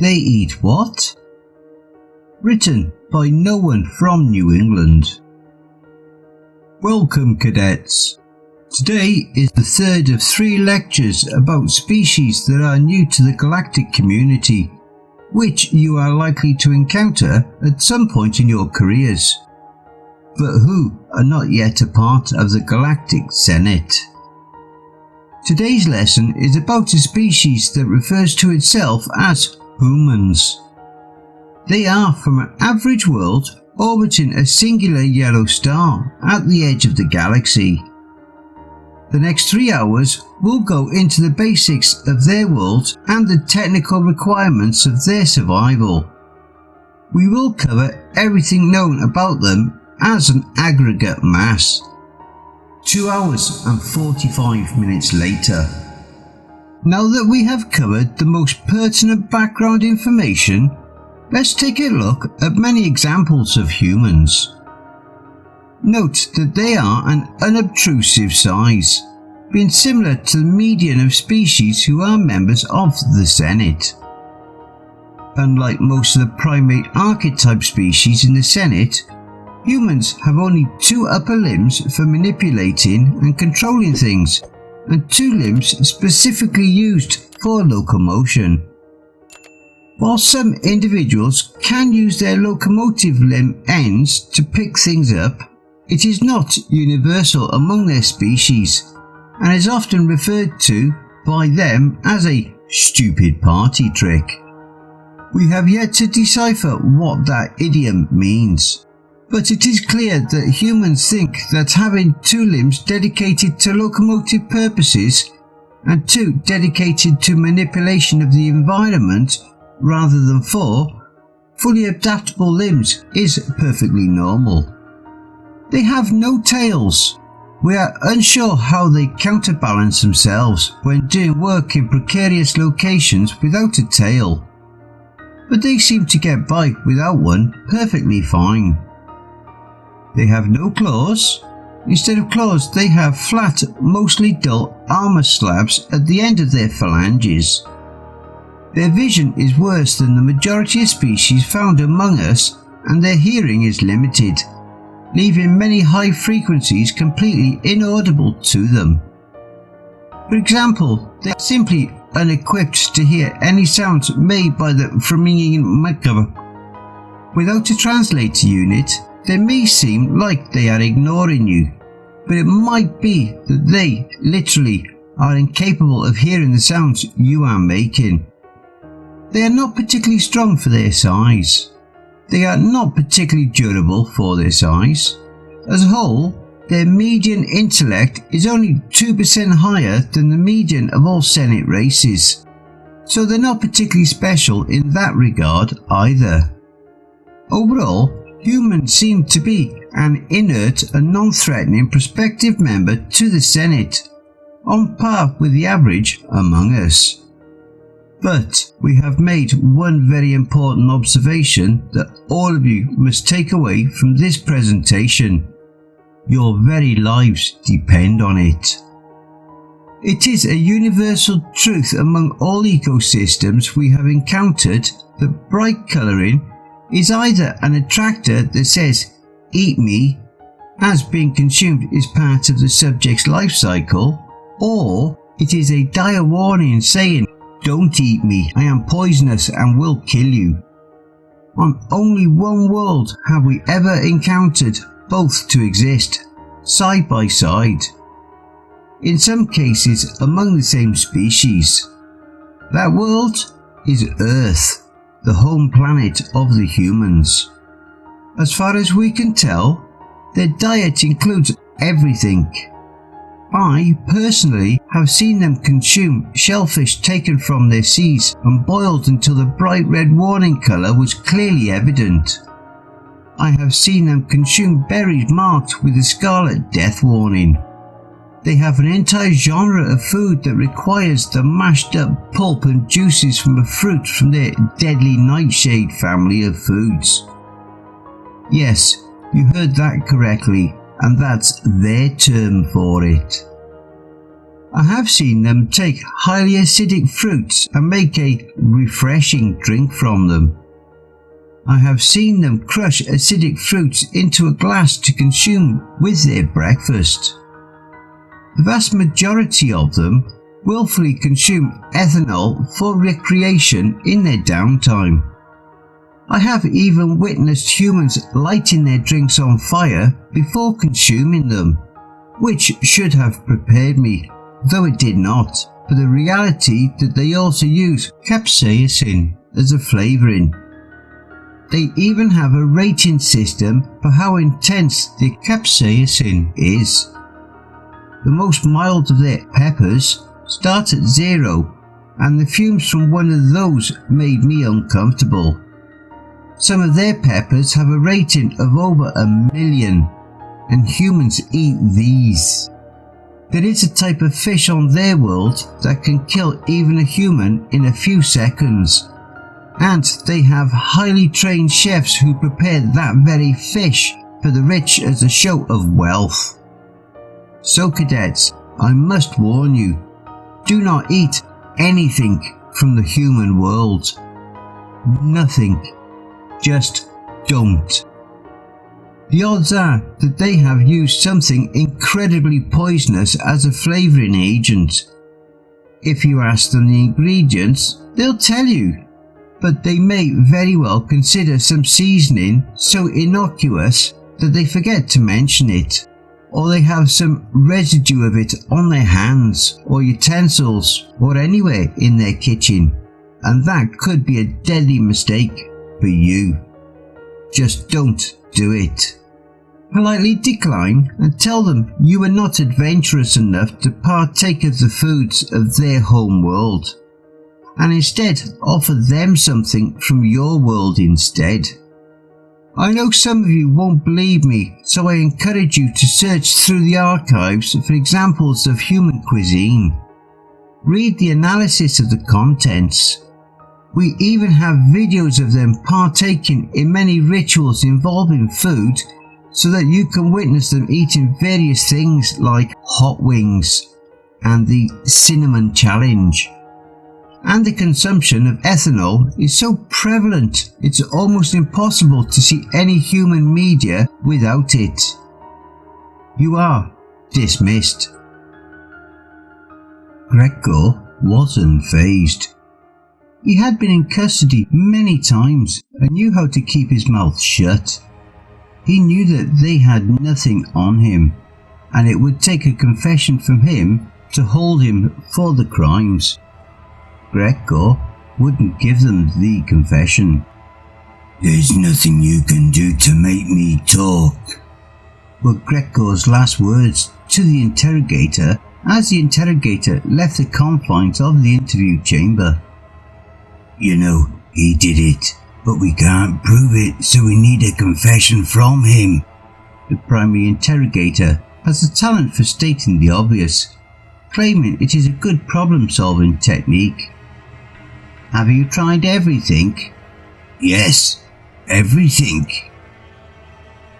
They Eat What? Written by No One from New England. Welcome, cadets. Today is the third of 3 lectures about species that are new to the galactic community, which you are likely to encounter at some point in your careers, but who are not yet a part of the Galactic Senate. Today's lesson is about a species that refers to itself as humans. They are from an average world orbiting a singular yellow star at the edge of the galaxy. The next 3 hours will go into the basics of their world and the technical requirements of their survival. We will cover everything known about them as an aggregate mass. 2 hours and 45 minutes later. Now that we have covered the most pertinent background information, let's take a look at many examples of humans. Note that they are an unobtrusive size, being similar to the median of species who are members of the Senate. Unlike most of the primate archetype species in the Senate, humans have only 2 upper limbs for manipulating and controlling things, and 2 limbs specifically used for locomotion. While some individuals can use their locomotive limb ends to pick things up, it is not universal among their species, and is often referred to by them as a stupid party trick. We have yet to decipher what that idiom means. But it is clear that humans think that having 2 limbs dedicated to locomotive purposes and 2 dedicated to manipulation of the environment rather than 4 fully adaptable limbs is perfectly normal. They have no tails. We are unsure how they counterbalance themselves when doing work in precarious locations without a tail, but they seem to get by without one perfectly fine. They have no claws. Instead of claws, they have flat, mostly dull armor slabs at the end of their phalanges. Their vision is worse than the majority of species found among us, and their hearing is limited, leaving many high frequencies completely inaudible to them. For example, they are simply unequipped to hear any sounds made by the Without a translator unit, they may seem like they are ignoring you, but it might be that they literally are incapable of hearing the sounds you are making. They are not particularly strong for their size. They are not particularly durable for their size. As a whole, their median intellect is only 2% higher than the median of all Senate races, so they're not particularly special in that regard either. Overall, humans seem to be an inert and non-threatening prospective member to the Senate, on par with the average among us. But we have made one very important observation that all of you must take away from this presentation. Your very lives depend on it. It is a universal truth among all ecosystems we have encountered that bright colouring is either an attractor that says, "Eat me," as being consumed is part of the subject's life cycle, or it is a dire warning saying, "Don't eat me, I am poisonous and will kill you." On only one world have we ever encountered both to exist, side by side. In some cases among the same species. That world is Earth, the home planet of the humans. As far as we can tell, their diet includes everything. I personally have seen them consume shellfish taken from their seas and boiled until the bright red warning colour was clearly evident. I have seen them consume berries marked with the scarlet death warning. They have an entire genre of food that requires the mashed up pulp and juices from a fruit from their deadly nightshade family of foods. Yes, you heard that correctly, and that's their term for it. I have seen them take highly acidic fruits and make a refreshing drink from them. I have seen them crush acidic fruits into a glass to consume with their breakfast. The vast majority of them willfully consume ethanol for recreation in their downtime. I have even witnessed humans lighting their drinks on fire before consuming them, which should have prepared me, though it did not, for the reality that they also use capsaicin as a flavouring. They even have a rating system for how intense the capsaicin is. The most mild of their peppers start at 0, and the fumes from one of those made me uncomfortable. Some of their peppers have a rating of over 1 million, and humans eat these. There is a type of fish on their world that can kill even a human in a few seconds, and they have highly trained chefs who prepare that very fish for the rich as a show of wealth. So cadets, I must warn you, do not eat anything from the human world. Nothing. Just don't. The odds are that they have used something incredibly poisonous as a flavouring agent. If you ask them the ingredients, they'll tell you, but they may very well consider some seasoning so innocuous that they forget to mention it, or they have some residue of it on their hands or utensils or anywhere in their kitchen, and that could be a deadly mistake for you. Just don't do it. Politely decline and tell them you are not adventurous enough to partake of the foods of their home world, and instead offer them something from your world instead. I know some of you won't believe me, so I encourage you to search through the archives for examples of human cuisine. Read the analysis of the contents. We even have videos of them partaking in many rituals involving food, so that you can witness them eating various things like hot wings and the cinnamon challenge. And the consumption of ethanol is so prevalent it's almost impossible to see any human media without it. You are dismissed. Gregor was unfazed. He had been in custody many times and knew how to keep his mouth shut. He knew that they had nothing on him, and it would take a confession from him to hold him for the crimes. Gregor wouldn't give them the confession. "There's nothing you can do to make me talk," were Gregor's last words to the interrogator as the interrogator left the confines of the interview chamber. "You know, he did it, but we can't prove it, so we need a confession from him." The primary interrogator has a talent for stating the obvious, claiming it is a good problem-solving technique. "Have you tried everything?" "Yes, everything."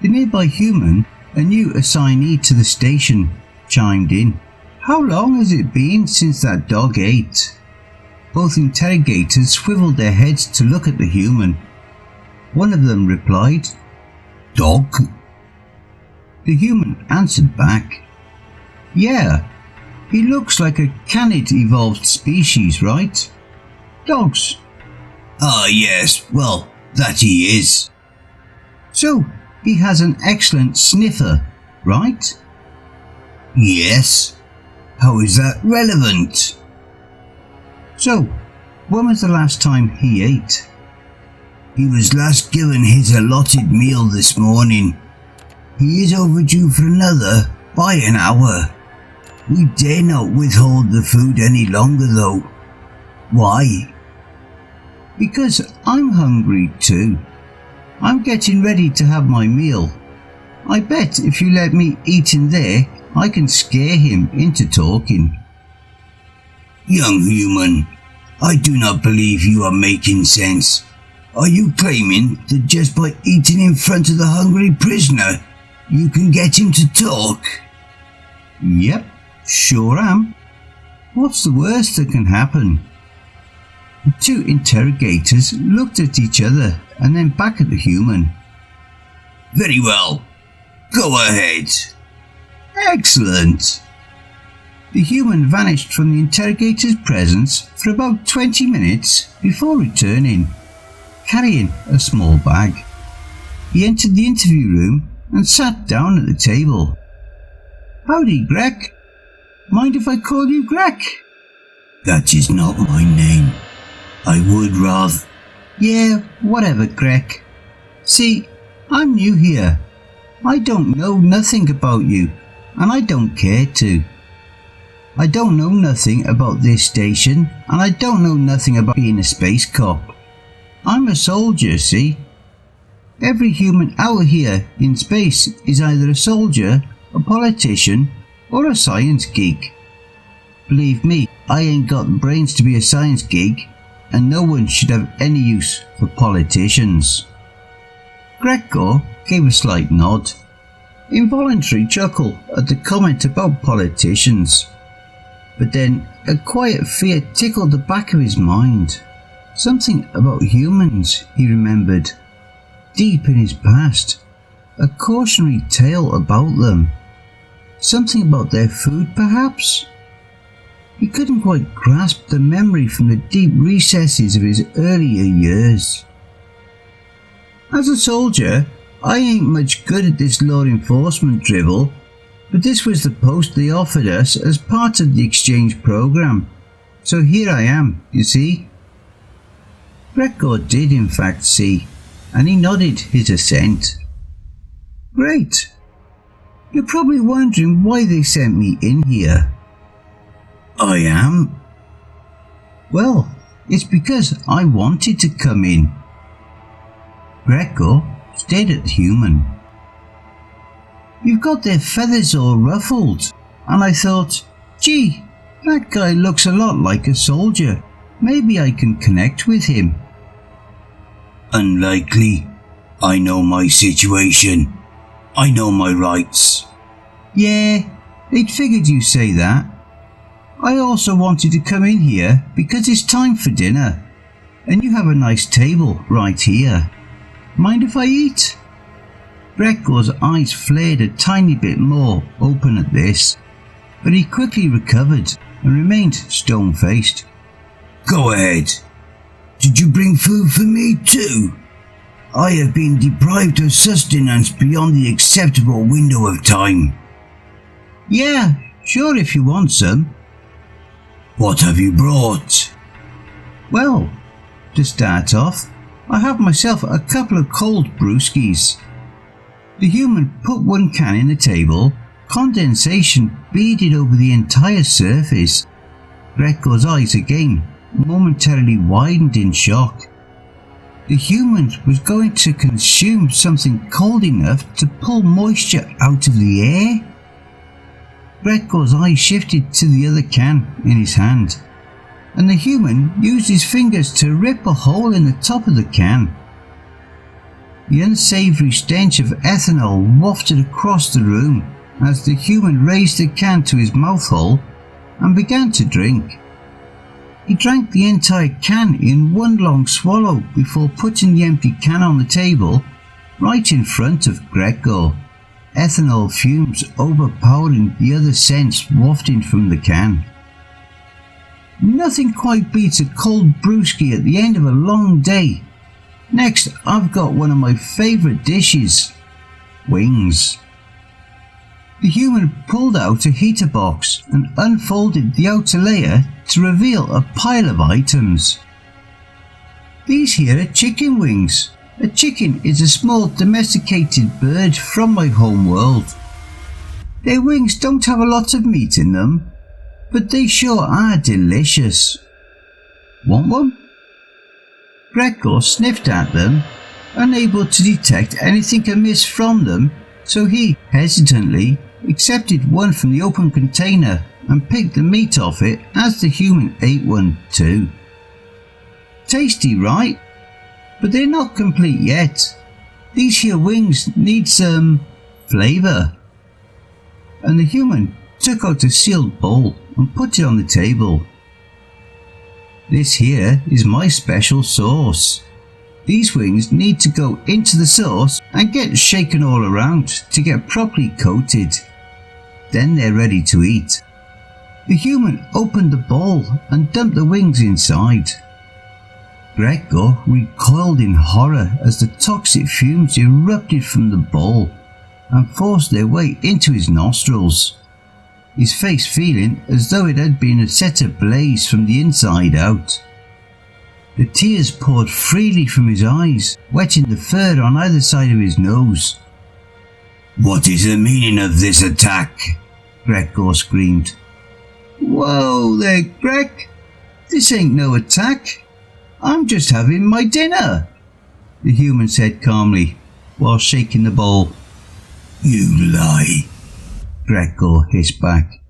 The nearby human, a new assignee to the station, chimed in. "How long has it been since that dog ate?" Both interrogators swiveled their heads to look at the human. One of them replied, "Dog?" The human answered back, "Yeah, he looks like a canid evolved species, right? Dogs." "Ah, yes, well, that he is." "So, he has an excellent sniffer, right?" "Yes. How is that relevant?" "So, when was the last time he ate?" "He was last given his allotted meal this morning. He is overdue for another by an hour. We dare not withhold the food any longer though." "Why?" "Because I'm hungry too. I'm getting ready to have my meal. I bet if you let me eat in there, I can scare him into talking." "Young human, I do not believe you are making sense. Are you claiming that just by eating in front of the hungry prisoner, you can get him to talk?" "Yep, sure am." What's the worst that can happen? The two interrogators looked at each other and then back at the human. Very well. Go ahead. Excellent. The human vanished from the interrogator's presence for about 20 minutes before returning, carrying a small bag. He entered the interview room and sat down at the table. Howdy, Greg. Mind if I call you Greg? That is not my name. I would rather... Yeah, whatever, Greg. See, I'm new here. I don't know nothing about you, and I don't care to. I don't know nothing about this station, and I don't know nothing about being a space cop. I'm a soldier, see? Every human out here in space is either a soldier, a politician, or a science geek. Believe me, I ain't got the brains to be a science geek, and no one should have any use for politicians. Gregor gave a slight nod, involuntary chuckle at the comment about politicians. But then a quiet fear tickled the back of his mind. Something about humans, he remembered. Deep in his past, a cautionary tale about them. Something about their food, perhaps? He couldn't quite grasp the memory from the deep recesses of his earlier years. As a soldier, I ain't much good at this law enforcement drivel, but this was the post they offered us as part of the exchange program. So here I am, you see. Gregor did in fact see, and he nodded his assent. Great. You're probably wondering why they sent me in here. I am. Well, it's because I wanted to come in. Gregor stared at the human. You've got their feathers all ruffled, and I thought, gee, that guy looks a lot like a soldier. Maybe I can connect with him. Unlikely. I know my situation. I know my rights. Yeah, they'd figured you'd say that. I also wanted to come in here because it's time for dinner, and you have a nice table right here. Mind if I eat? Gregor's eyes flared a tiny bit more open at this, but he quickly recovered and remained stone-faced. Go ahead. Did you bring food for me too? I have been deprived of sustenance beyond the acceptable window of time. Yeah, sure if you want some. What have you brought? Well, to start off, I have myself a couple of cold brewskis. The human put one can in the table. Condensation beaded over the entire surface. Gregor's eyes again momentarily widened in shock. The human was going to consume something cold enough to pull moisture out of the air? Gregor's eyes shifted to the other can in his hand, and the human used his fingers to rip a hole in the top of the can. The unsavoury stench of ethanol wafted across the room as the human raised the can to his mouth hole and began to drink. He drank the entire can in one long swallow before putting the empty can on the table right in front of Gregor, ethanol fumes overpowering the other scents wafting from the can. Nothing quite beats a cold brewski at the end of a long day. Next, I've got one of my favourite dishes, wings. The human pulled out a heater box and unfolded the outer layer to reveal a pile of items. These here are chicken wings. A chicken is a small domesticated bird from my home world. Their wings don't have a lot of meat in them, but they sure are delicious. Want one? Gregor sniffed at them, unable to detect anything amiss from them, so he hesitantly accepted one from the open container and picked the meat off it as the human ate one too. Tasty, right? But they're not complete yet. These here wings need some flavour. And the human took out a sealed bowl and put it on the table. This here is my special sauce. These wings need to go into the sauce and get shaken all around to get properly coated. Then they're ready to eat. The human opened the bowl and dumped the wings inside. Gregor recoiled in horror as the toxic fumes erupted from the bowl and forced their way into his nostrils, his face feeling as though it had been set ablaze from the inside out. The tears poured freely from his eyes, wetting the fur on either side of his nose. "What is the meaning of this attack?" Gregor screamed. "Whoa there, Greg. This ain't no attack. I'm just having my dinner," the human said calmly, while shaking the bowl. "You lie," Gregor hissed back.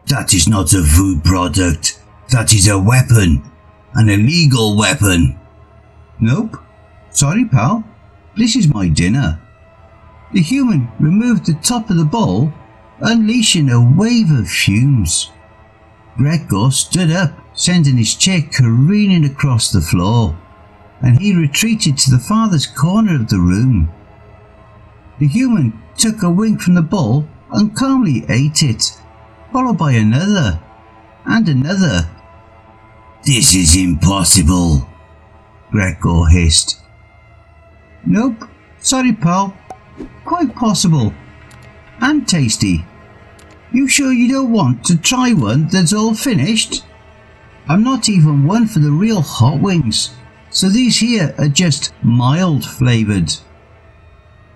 "That is not a food product. That is a weapon. An illegal weapon." "Nope. Sorry, pal. This is my dinner." The human removed the top of the bowl, unleashing a wave of fumes. Gregor stood up, sending his chair careening across the floor, and he retreated to the farthest corner of the room. The human took a wing from the bowl and calmly ate it, followed by another and another. "This is impossible," Gregor hissed. "Nope, sorry pal, quite possible. And tasty. You sure you don't want to try one that's all finished? I'm not even one for the real hot wings, so these here are just mild flavoured."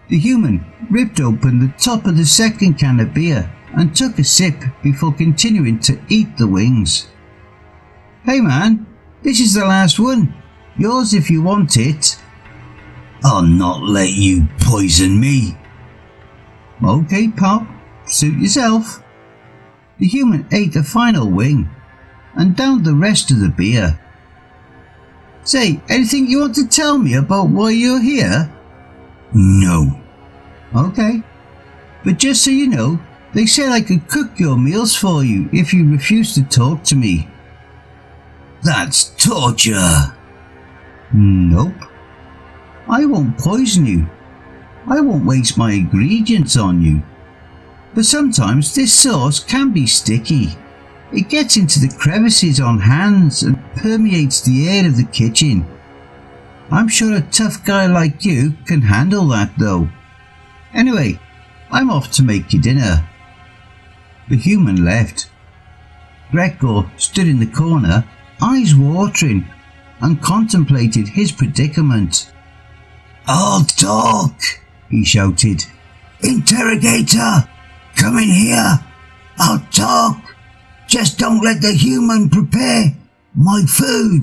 The human ripped open the top of the second can of beer and took a sip before continuing to eat the wings. "Hey man, this is the last one. Yours if you want it." "I'll not let you poison me." "Okay pal, suit yourself." The human ate the final wing and downed the rest of the beer. "Say, anything you want to tell me about why you're here?" "No." "Okay. But just so you know, they said I could cook your meals for you if you refuse to talk to me." "That's torture." "Nope. I won't poison you. I won't waste my ingredients on you. But sometimes this sauce can be sticky. It gets into the crevices on hands and permeates the air of the kitchen. I'm sure a tough guy like you can handle that though. Anyway, I'm off to make you dinner." The human left. Gregor stood in the corner, eyes watering, and contemplated his predicament. "I'll talk," he shouted. "Interrogator, come in here. I'll talk. Just don't let the human prepare my food."